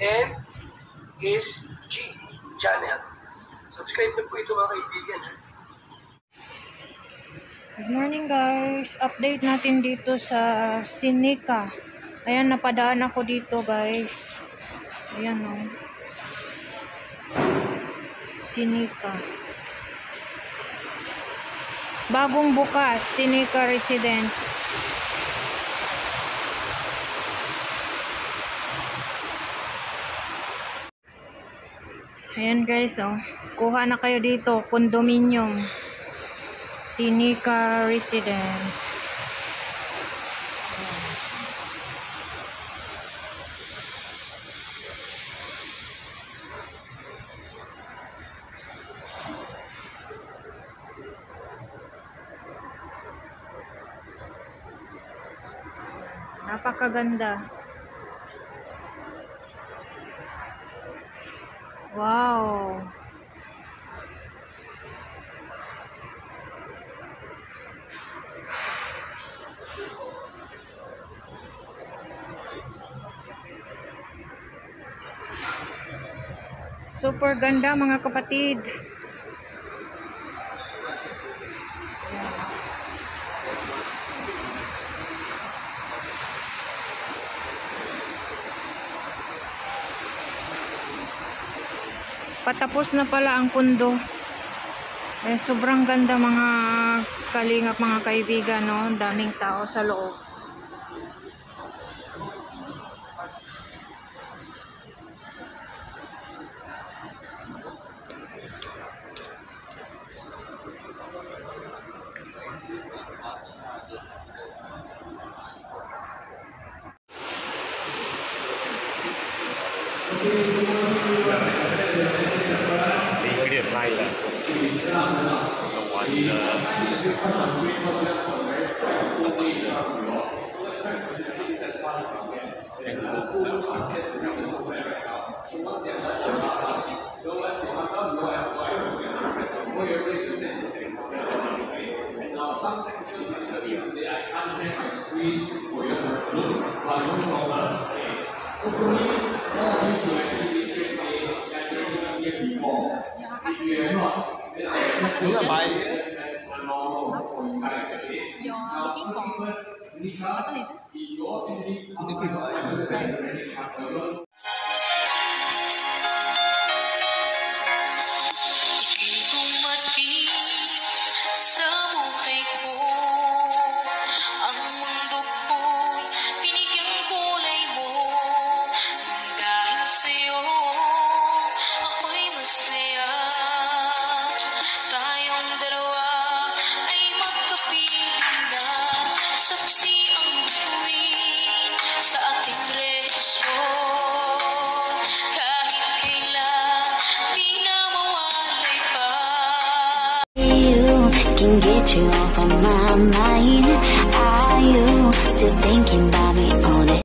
and his G channel. Subscribe na po ito mga kaibigan. Good morning guys. Update natin dito sa Sinica. Ayan, napadaan ako dito guys. Ayan o. Sinica. Bagong bukas, Sinica Residence. Ayan guys, oh. Kuha na kayo dito, condominium. Sinica Residence. Napakaganda. Wow. Super ganda mga kapatid. Patapos na pala ang pundo. Sobrang ganda mga kalingap, mga kaibigan, no? Daming tao sa loob. Can get you off of